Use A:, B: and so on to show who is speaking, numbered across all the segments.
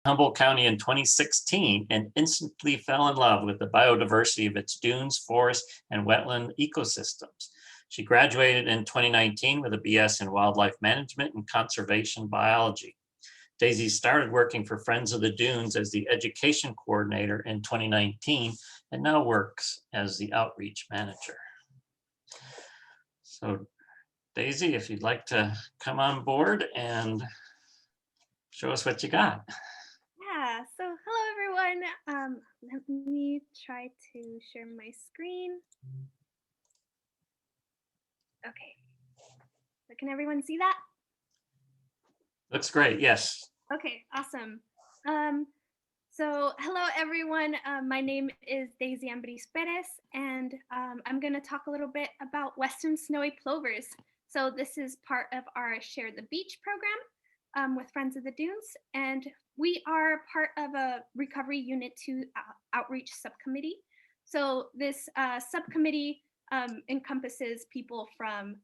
A: Humboldt County in 2016 and instantly fell in love with the biodiversity of its dunes, forests, and wetland ecosystems. She graduated in 2019 with a BS in wildlife management and conservation biology. Daisy started working for Friends of the Dunes as the education coordinator in 2019 and now works as the outreach manager. So Daisy, if you'd like to come on board and show us what you got.
B: Yeah, so hello everyone. Let me try to share my screen. Okay, so can everyone see that?
A: Looks great, yes.
B: Okay, awesome. So hello everyone, my name is Daisy Ambriz-Peres, and I'm gonna talk a little bit about Western snowy plovers. So this is part of our Share the Beach program with Friends of the Dunes, and we are part of a Recovery Unit 2 outreach subcommittee. So this subcommittee encompasses people from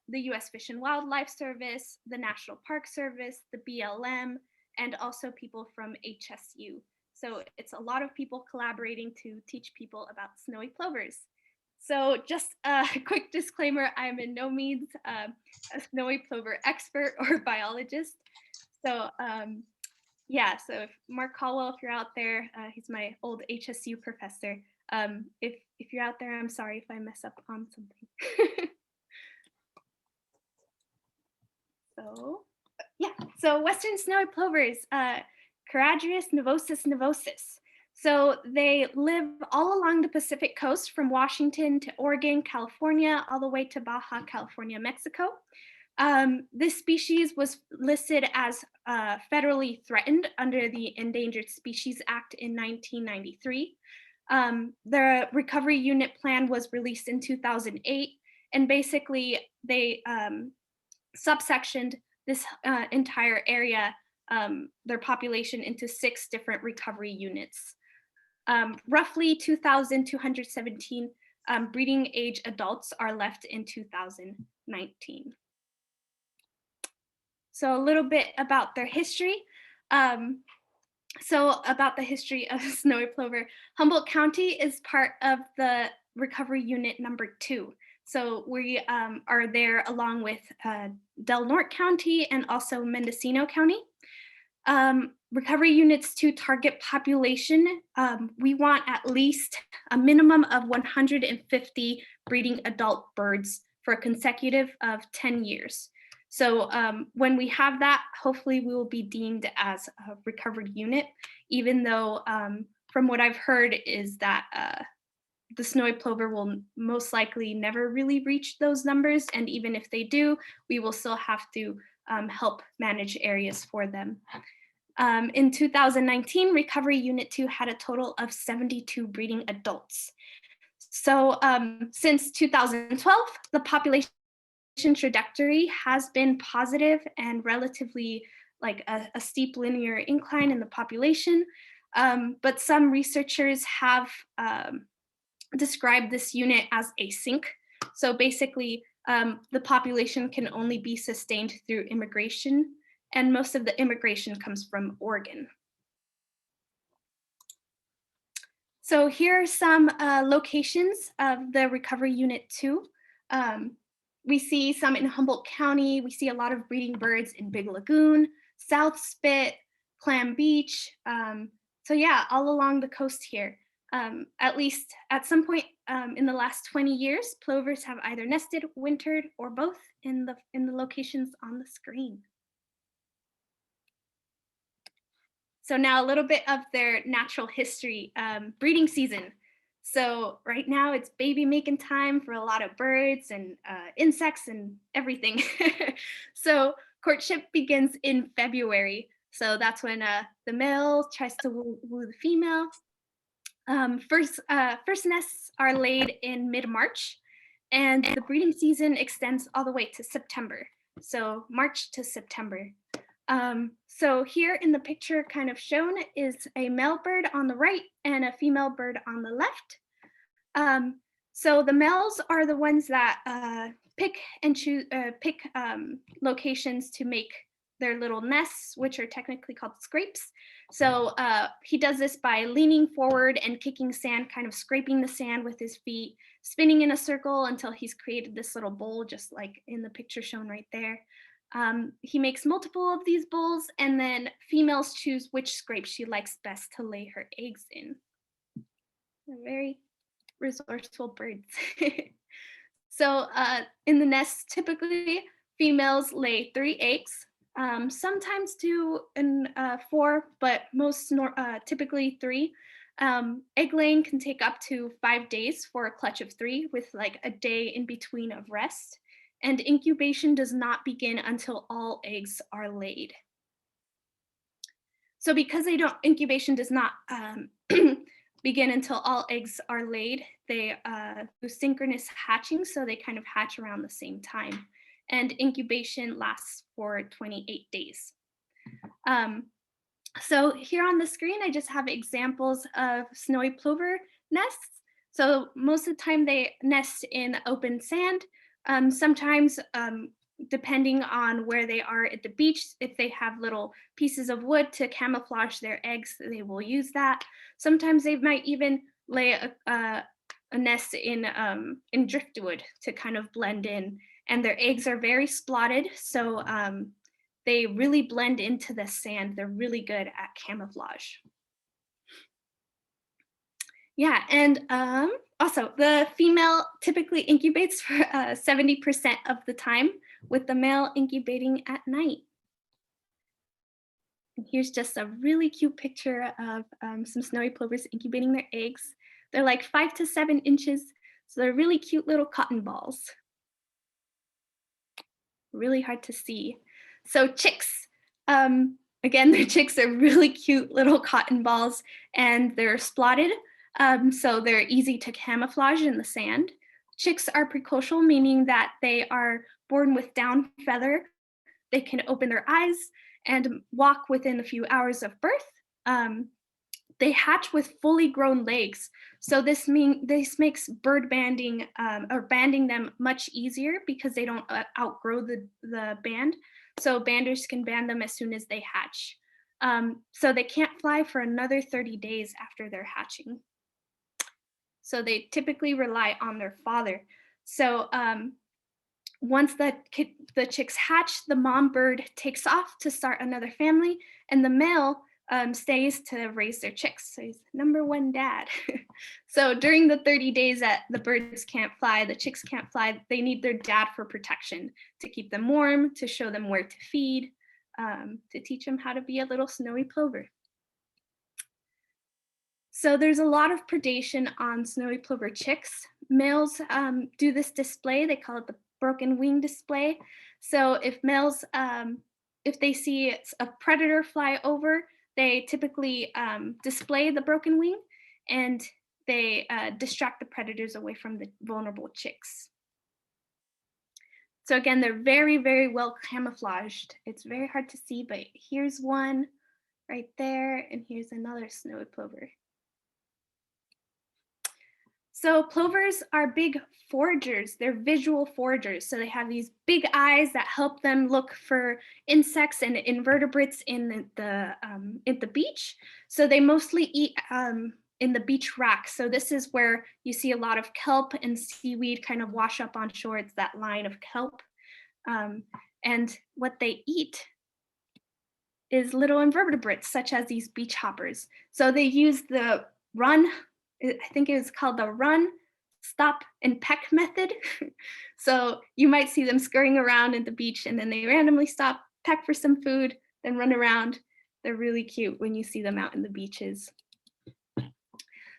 B: the U.S. Fish and Wildlife Service, the National Park Service, the BLM, and also people from HSU. So it's a lot of people collaborating to teach people about snowy plovers. So just a quick disclaimer, I am in no means a snowy plover expert or biologist. So yeah, so if Mark Caldwell, if you're out there, he's my old HSU professor. If you're out there, I'm sorry if I mess up on something. So yeah, so Western snowy plovers, Charadrius novosus novosus. So they live all along the Pacific coast from Washington to Oregon, California, all the way to Baja California, Mexico. This species was listed as federally threatened under the Endangered Species Act in 1993. The recovery unit plan was released in 2008, and basically they subsectioned this entire area, their population, into 6 different recovery units. Roughly 2,217 breeding age adults are left in 2019. So a little bit about their history. So about the history of snowy plover, Humboldt County is part of the recovery unit number 2. So we are there along with Del Norte County and also Mendocino County. Recovery units to target population, we want at least a minimum of 150 breeding adult birds for a consecutive of 10 years. So when we have that, hopefully we will be deemed as a recovered unit, even though from what I've heard is that the snowy plover will most likely never really reach those numbers. And even if they do, we will still have to help manage areas for them. In 2019, Recovery Unit 2 had a total of 72 breeding adults. So since 2012, the population trajectory has been positive and relatively like a steep linear incline in the population. But some researchers have described this unit as async. So basically, the population can only be sustained through immigration, and most of the immigration comes from Oregon. So here are some locations of the Recovery Unit 2. We see some in Humboldt County. We see a lot of breeding birds in Big Lagoon, South Spit, Clam Beach. So yeah, all along the coast here. At least at some point in the last 20 years, plovers have either nested, wintered, or both in the locations on the screen. So now a little bit of their natural history, breeding season. So right now it's baby making time for a lot of birds and insects and everything. So courtship begins in February. So that's when the male tries to woo the female. First nests are laid in mid-March, and the breeding season extends all the way to September. So March to September. So here in the picture kind of shown is a male bird on the right and a female bird on the left. So the males are the ones that pick and choose locations to make their little nests, which are technically called scrapes. So he does this by leaning forward and kicking sand, kind of scraping the sand with his feet, spinning in a circle until he's created this little bowl, just like in the picture shown right there. He makes multiple of these bowls, and then females choose which scrape she likes best to lay her eggs in. They're very resourceful birds. So in the nest, typically females lay 3 eggs, sometimes 2 and 4, but typically 3. Egg laying can take up to 5 days for a clutch of 3, with like a day in between of rest. And incubation does not begin until all eggs are laid. So because incubation does not begin until all eggs are laid, they do synchronous hatching, so they kind of hatch around the same time. And incubation lasts for 28 days. So here on the screen, I just have examples of snowy plover nests. So most of the time they nest in open sand. Sometimes, depending on where they are at the beach, if they have little pieces of wood to camouflage their eggs, they will use that. Sometimes they might even lay a nest in driftwood to kind of blend in. And their eggs are very spotted, so they really blend into the sand. They're really good at camouflage. Yeah, and also the female typically incubates for 70% of the time, with the male incubating at night. And here's just a really cute picture of some snowy plovers incubating their eggs. They're like 5 to 7 inches, so they're really cute little cotton balls. Really hard to see. So chicks, again, the chicks are really cute little cotton balls, and they're spotted, so they're easy to camouflage in the sand. Chicks are precocial, meaning that they are born with down feather. They can open their eyes and walk within a few hours of birth. They hatch with fully grown legs. So this makes bird banding or banding them much easier because they don't outgrow the band. So banders can band them as soon as they hatch. So they can't fly for another 30 days after they're hatching. So they typically rely on their father. So once the chicks hatch, the mom bird takes off to start another family, and the male stays to raise their chicks. So he's #1 dad. So during the 30 days that the birds can't fly, the chicks can't fly, they need their dad for protection, to keep them warm, to show them where to feed, to teach them how to be a little snowy plover. So there's a lot of predation on snowy plover chicks. Males do this display, they call it the broken wing display. So if males, if they see a predator fly over, they typically display the broken wing, and they distract the predators away from the vulnerable chicks. So again, they're very, very well camouflaged. It's very hard to see, but here's one right there, and here's another snowy plover. So plovers are big foragers. They're visual foragers. So they have these big eyes that help them look for insects and invertebrates in the beach. So they mostly eat in the beach rock. So this is where you see a lot of kelp and seaweed kind of wash up on shore. It's that line of kelp. And what they eat is little invertebrates, such as these beach hoppers. So they use the run, I think it was called the run, stop, and peck method. So you might see them scurrying around at the beach, and then they randomly stop, peck for some food, then run around. They're really cute when you see them out in the beaches.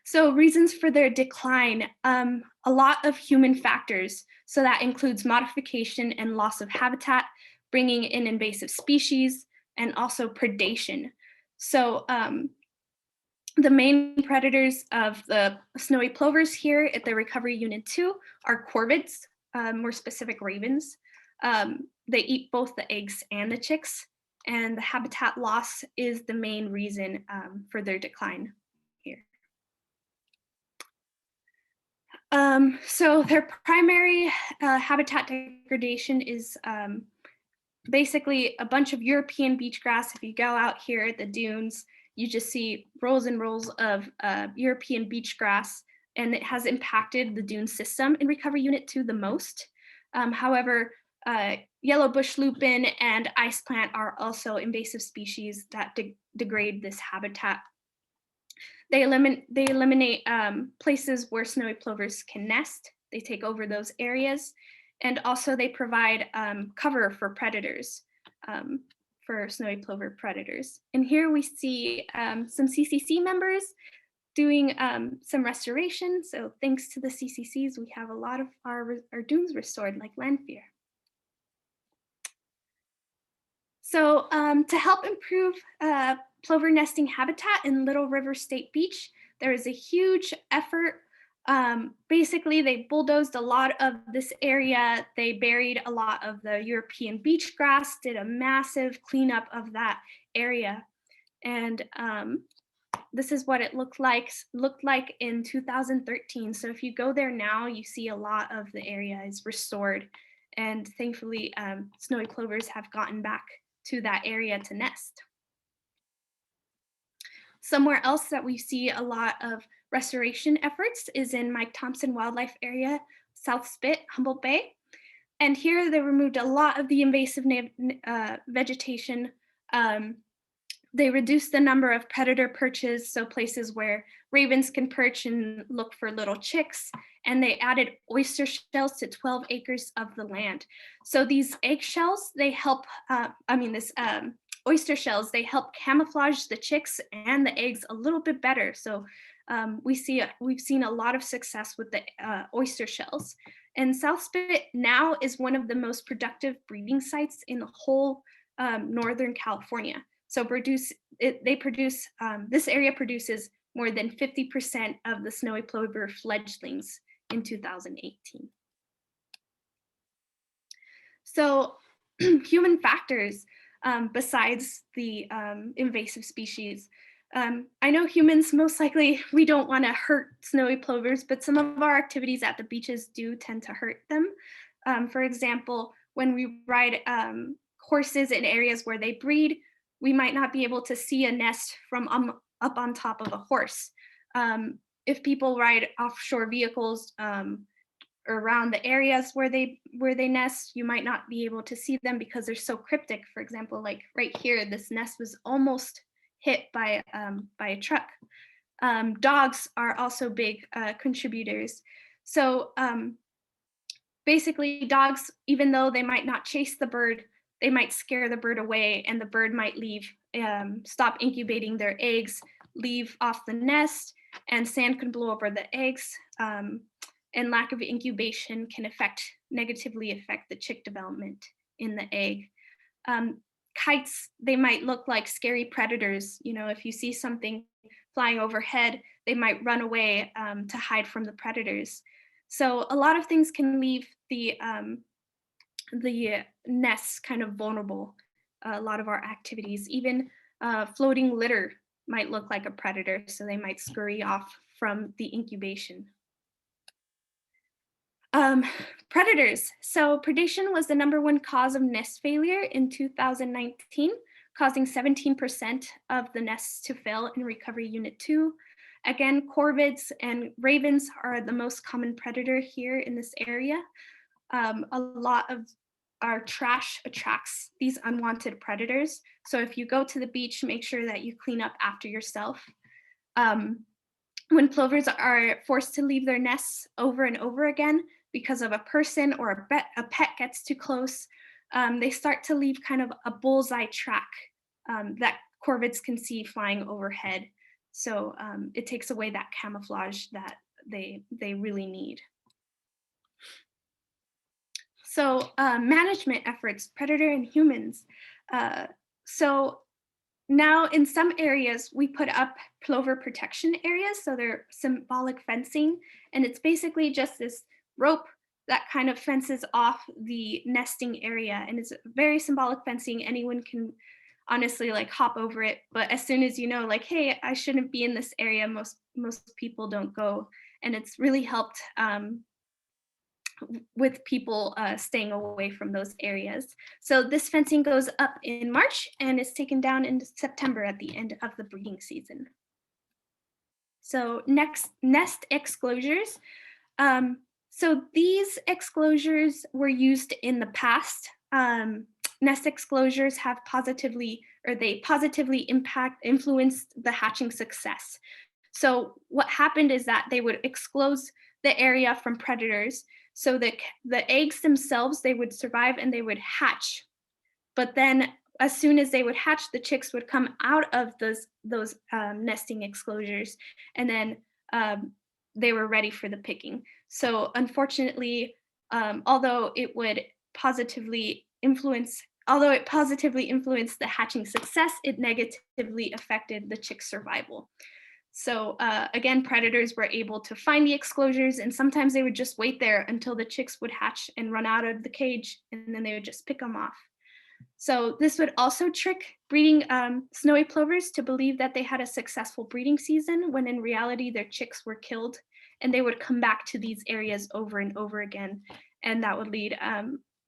B: So reasons for their decline, a lot of human factors. So that includes modification and loss of habitat, bringing in invasive species, and also predation. So the main predators of the snowy plovers here at the Recovery Unit 2 are corvids, more specific ravens. They eat both the eggs and the chicks, and the habitat loss is the main reason for their decline here. So their primary habitat degradation is basically a bunch of European beach grass. If you go out here at the dunes, you just see rows and rows of European beach grass, and it has impacted the dune system in Recovery Unit 2 the most. However, yellow bush lupin and ice plant are also invasive species that degrade this habitat. They eliminate places where snowy plovers can nest. They take over those areas, and also they provide cover for predators, for snowy plover predators. And here we see some CCC members doing some restoration. So thanks to the CCCs, we have a lot of our dunes restored, like Lanfear. So to help improve plover nesting habitat in Little River State Beach, there is a huge effort. Basically, they bulldozed a lot of this area. They buried a lot of the European beach grass, did a massive cleanup of that area. And this is what it looked like in 2013. So if you go there now, you see a lot of the area is restored. And thankfully, snowy plovers have gotten back to that area to nest. Somewhere else that we see a lot of restoration efforts is in Mike Thompson Wildlife Area, South Spit, Humboldt Bay. And here they removed a lot of the invasive vegetation. They reduced the number of predator perches, so places where ravens can perch and look for little chicks, and they added oyster shells to 12 acres of the land. So these eggshells, they help, oyster shells, they help camouflage the chicks and the eggs a little bit better. So we've seen a lot of success with the oyster shells. And South Spit now is one of the most productive breeding sites in the whole Northern California. So this area produces more than 50% of the snowy plover fledglings in 2018. So human factors besides the invasive species. I know humans, most likely, we don't want to hurt snowy plovers, but some of our activities at the beaches do tend to hurt them. For example, when we ride horses in areas where they breed, we might not be able to see a nest from up on top of a horse. If people ride offshore vehicles around the areas where they nest, you might not be able to see them because they're so cryptic. For example, like right here, this nest was almost hit by a truck. Dogs are also big contributors. So basically, dogs, even though they might not chase the bird, they might scare the bird away, and the bird might leave, stop incubating their eggs, leave off the nest, and sand can blow over the eggs. And lack of incubation can negatively affect the chick development in the egg. Kites, they might look like scary predators. You know, if you see something flying overhead, they might run away to hide from the predators. So a lot of things can leave the nests kind of vulnerable. A lot of our activities, even floating litter might look like a predator, so they might scurry off from the incubation. Predators. So predation was the #1 cause of nest failure in 2019, causing 17% of the nests to fail in Recovery Unit 2. Again, corvids and ravens are the most common predator here in this area. A lot of our trash attracts these unwanted predators. So if you go to the beach, make sure that you clean up after yourself. When plovers are forced to leave their nests over and over again because of a person or a pet gets too close, they start to leave kind of a bullseye track that corvids can see flying overhead. So it takes away that camouflage that they really need. So management efforts, predator and humans. So now in some areas, we put up plover protection areas. So they're symbolic fencing, and it's basically just this rope that kind of fences off the nesting area. And it's very symbolic fencing. Anyone can honestly like hop over it. But as soon as you know, like, hey, I shouldn't be in this area, most people don't go. And it's really helped with people staying away from those areas. So this fencing goes up in March and is taken down in September at the end of the breeding season. So next, nest exclosures. So these exclosures were used in the past. Nest exclosures have positively, or they positively influenced the hatching success. So what happened is that they would exclose the area from predators, so that the eggs themselves, they would survive and they would hatch. But then as soon as they would hatch, the chicks would come out of those nesting exclosures, and then they were ready for the picking. So unfortunately, although it positively influenced the hatching success, it negatively affected the chick survival. So again, predators were able to find the exclosures, and sometimes they would just wait there until the chicks would hatch and run out of the cage, and then they would just pick them off. So this would also trick breeding snowy plovers to believe that they had a successful breeding season, when in reality their chicks were killed, and they would come back to these areas over and over again. And that would lead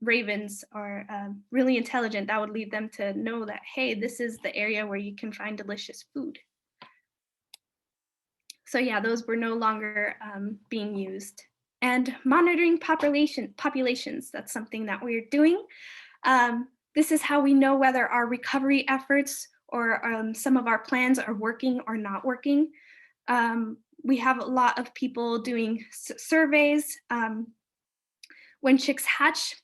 B: ravens, or really intelligent, that would lead them to know that, hey, this is the area where you can find delicious food. So yeah, those were no longer being used. And monitoring populations, that's something that we're doing. This is how we know whether our recovery efforts or some of our plans are working or not working. We have a lot of people doing surveys. When chicks hatch,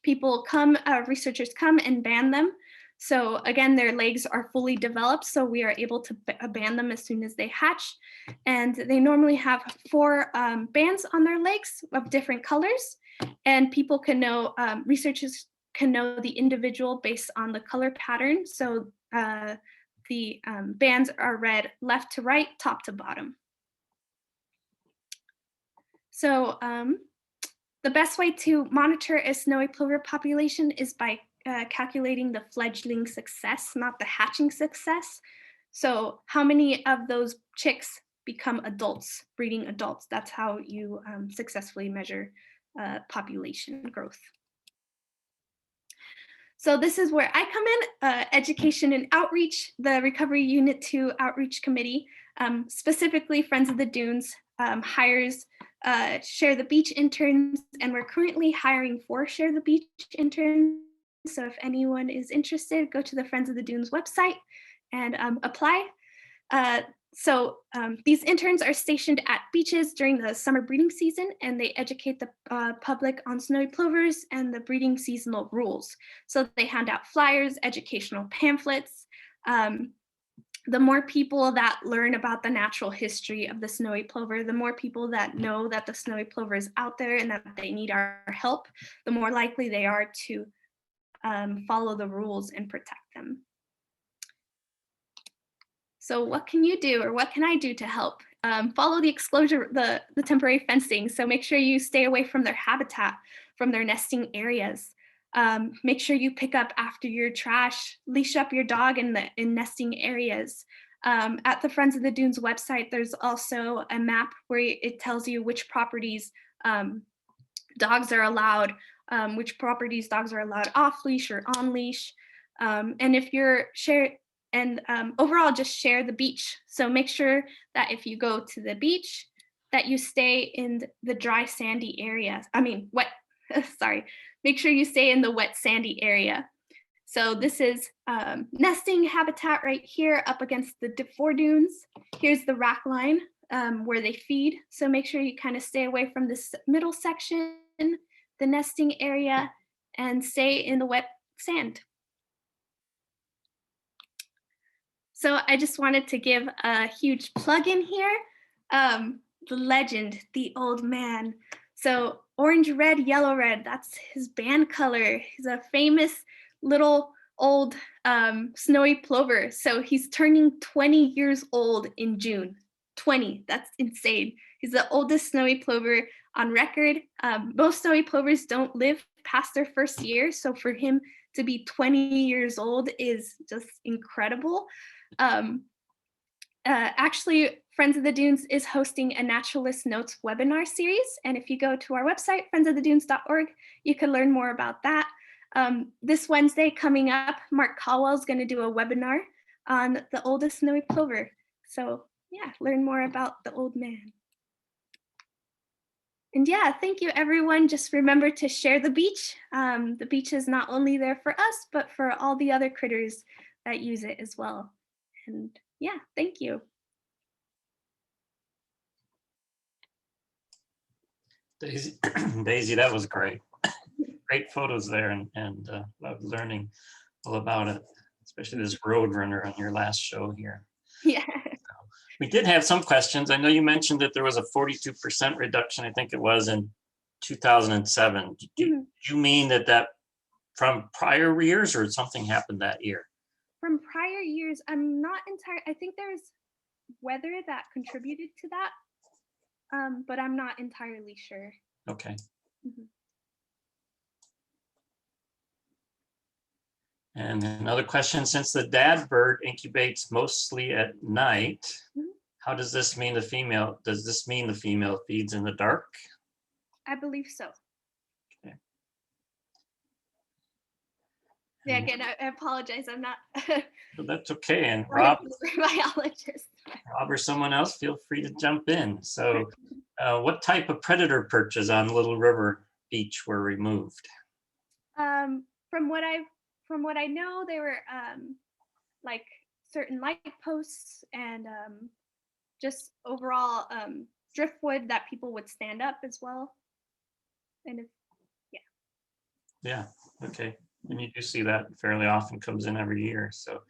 B: researchers come and ban them. So again, their legs are fully developed, so we are able to ban them as soon as they hatch. And they normally have 4 bands on their legs of different colors. And people can know, researchers can know the individual based on the color pattern. So the bands are read left to right, top to bottom. So the best way to monitor a snowy plover population is by calculating the fledgling success, not the hatching success. So how many of those chicks become adults, breeding adults? That's how you successfully measure population growth. So this is where I come in, education and outreach, the Recovery Unit 2 Outreach Committee, specifically Friends of the Dunes, hires Share the Beach interns, and we're currently hiring 4 Share the Beach interns. So if anyone is interested, go to the Friends of the Dunes website and apply. So these interns are stationed at beaches during the summer breeding season, and they educate the public on snowy plovers and the breeding seasonal rules. So they hand out flyers, educational pamphlets. The more people that learn about the natural history of the snowy plover, the more people that know that the snowy plover is out there and that they need our help, the more likely they are to follow the rules and protect them. So what can you do, or what can I do to help? Follow the exclosure, the temporary fencing. So make sure you stay away from their habitat, from their nesting areas. Make sure you pick up after your trash, leash up your dog in nesting areas. At the Friends of the Dunes website, there's also a map where it tells you which properties dogs are allowed, which properties dogs are allowed off leash or on leash. And if you're overall, just share the beach. So make sure that if you go to the beach, that you stay in the dry, sandy area. Wet, sorry. Make sure you stay in the wet, sandy area. So this is nesting habitat right here up against the four dunes. Here's the rack line where they feed. So make sure you kind of stay away from this middle section, the nesting area, and stay in the wet sand. So I just wanted to give a huge plug in here. The legend, the old man. So orange, red, yellow, red, that's his band color. He's a famous little old snowy plover. So he's turning 20 years old in June. 20, that's insane. He's the oldest snowy plover on record. Most snowy plovers don't live past their first year. So for him to be 20 years old is just incredible. Actually, Friends of the Dunes is hosting a Naturalist Notes webinar series. And if you go to our website, friendsofthedunes.org, you can learn more about that. This Wednesday coming up, Mark Caldwell is going to do a webinar on the oldest snowy plover. So yeah, learn more about the old man. And yeah, thank you everyone. Just remember to share the beach. The beach is not only there for us, but for all the other critters that use it as well. And yeah, thank you.
A: Daisy, Daisy, that was great. Great photos there, and loved learning all about it, especially this road runner on your last show here.
B: Yeah.
A: We did have some questions. I know you mentioned that there was a 42% reduction, I think it was in 2007. Do you mean that from prior years, or something happened that year?
B: From prior years, I'm not entirely, I think there's weather that contributed to that, but I'm not entirely sure.
A: Okay.
B: Mhm.
A: And another question, since the dad bird incubates mostly at night,
B: Mhm.
A: how does this mean the female feeds in the dark?
B: I believe so.
A: Okay.
B: Yeah, again, I apologize. I'm not
A: So that's okay. And
B: I'm
A: Rob
B: a biologist.
A: or someone else, feel free to jump in. So what type of predator perches on Little River Beach were removed?
B: From what I know, they were like certain light posts and just overall driftwood that people would stand up as well. And if,
A: Yeah, okay. And you do see that fairly often, comes in every year. So,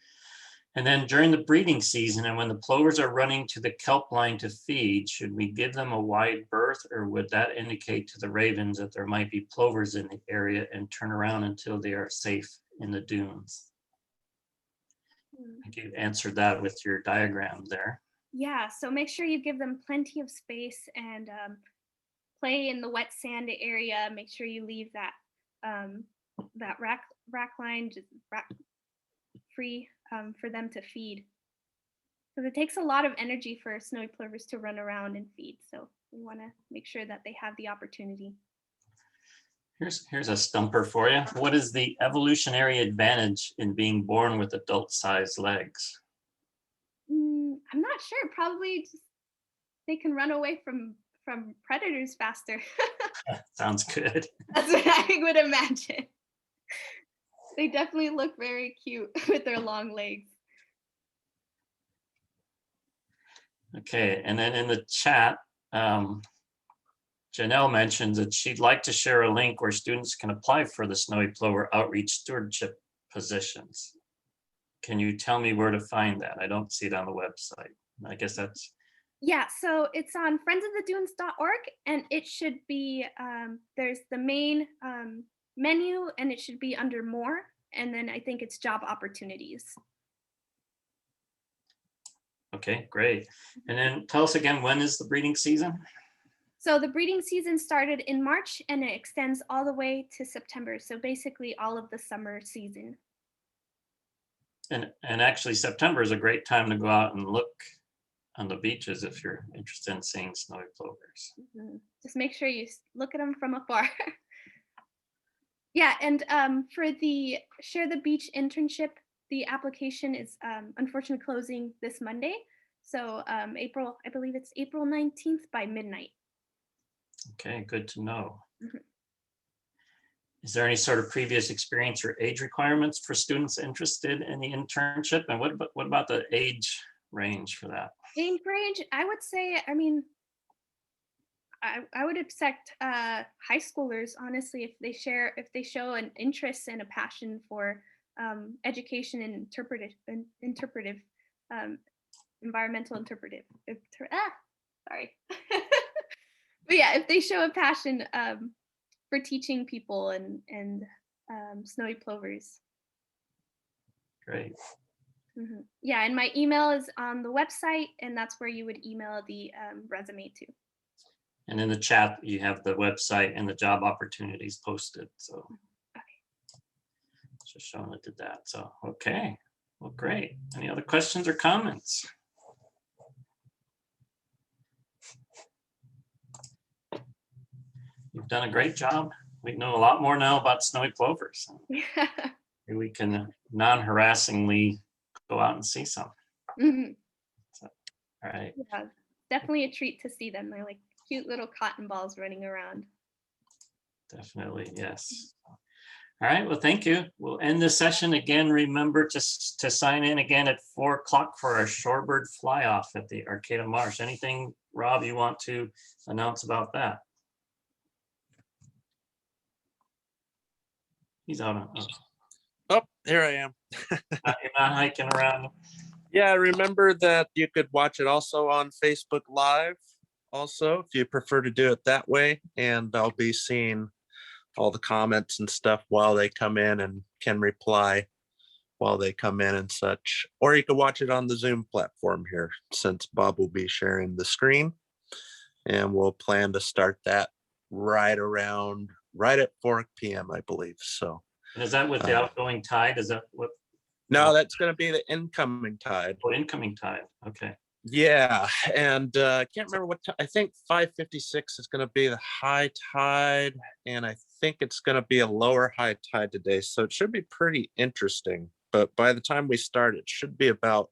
A: and then during the breeding season and when the plovers are running to the kelp line to feed, should we give them a wide berth, or would that indicate to the ravens that there might be plovers in the area and turn around until they are safe in the dunes? I think you answered that with your diagram there.
B: yeah, so make sure you give them plenty of space and play in the wet sand area. Make sure you leave that that rack line just free for them to feed. Because it takes a lot of energy for snowy plovers to run around and feed. So we want to make sure that they have the opportunity.
A: Here's a stumper for you. What is the evolutionary advantage in being born with adult-sized legs?
B: I'm not sure. Probably just they can run away from predators faster.
A: Sounds good.
B: That's what I would imagine. They definitely look very cute with their long legs.
A: Okay, and then in the chat, Janelle mentions that she'd like to share a link where students can apply for the snowy plover outreach stewardship positions. Can you tell me where to find that? I don't see it on the website. I guess that's...
B: Yeah, so it's on friendsofthedunes.org, and it should be, there's the main menu, and it should be under more, and then I think it's job opportunities.
A: Okay, great. And then tell us again, when is the breeding season?
B: So the breeding season started in March, and it extends all the way to September, so basically all of the summer season.
A: And actually September is a great time to go out and look on the beaches if you're interested in seeing snowy plovers.
B: Just make sure you look at them from afar. Yeah, and for the Share the Beach internship, the application is unfortunately closing this Monday. So I believe it's April 19th by midnight.
A: Okay, good to know.
B: Mhm.
A: Is there any sort of previous experience or age requirements for students interested in the internship? And what about the age range for that?
B: Age range, I would say, I mean, I would expect high schoolers, honestly, if they show an interest and a passion for education and interpretive environmental interpretive. Sorry. But yeah, if they show a passion for teaching people and snowy plovers.
A: Great.
B: Yeah, and my email is on the website, and that's where you would email the resume to.
A: And in the chat, you have the website and the job opportunities posted. So just showing it did that. So, okay, well, great. Any other questions or comments? done a great job. We know a lot more now about snowy plovers.
B: Yeah.
A: Maybe we can non-harassingly go out and see some.
B: Mhm.
A: So, all right.
B: Yeah, definitely a treat to see them. They're like cute little cotton balls running around.
A: Definitely, yes. All right, well, thank you. We'll end the session again. Remember to sign in again at 4 o'clock for our shorebird fly off at the Arcata Marsh. Anything, Rob, you want to announce about that? He's out on,
C: Oh, here I am.
A: you're not hiking around.
C: Yeah, remember that you could watch it also on Facebook Live, also, if you prefer to do it that way. And I'll be seeing all the comments and stuff while they come in and can reply while they come in and such. Or you could watch it on the Zoom platform here, since Bob will be sharing the screen. And we'll plan to start that right at 4 p.m., I believe. So.
A: And is that with the outgoing tide? Is that what?
C: No, that's going to be the incoming tide.
A: Oh, incoming tide. Okay.
C: Yeah, and I can't remember what time. I think 5:56 is going to be the high tide, and I think it's going to be a lower high tide today. So it should be pretty interesting. But by the time we start, it should be about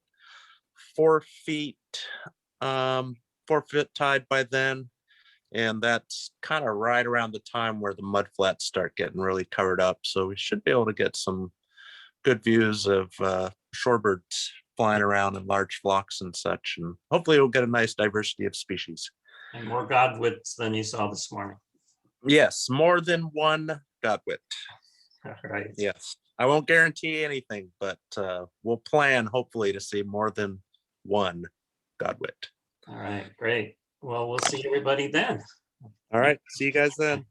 C: 4 feet, 4 foot tide by then. And that's kind of right around the time where the mud flats start getting really covered up. So we should be able to get some good views of shorebirds flying around in large flocks and such. And hopefully we'll get a nice diversity of species.
A: And more godwits than you saw this morning.
C: Yes, more than one godwit.
A: All right.
C: Yes, I won't guarantee anything, but we'll plan hopefully to see more than one godwit.
A: All right, great. Well, we'll see everybody then.
C: All right, see you guys then.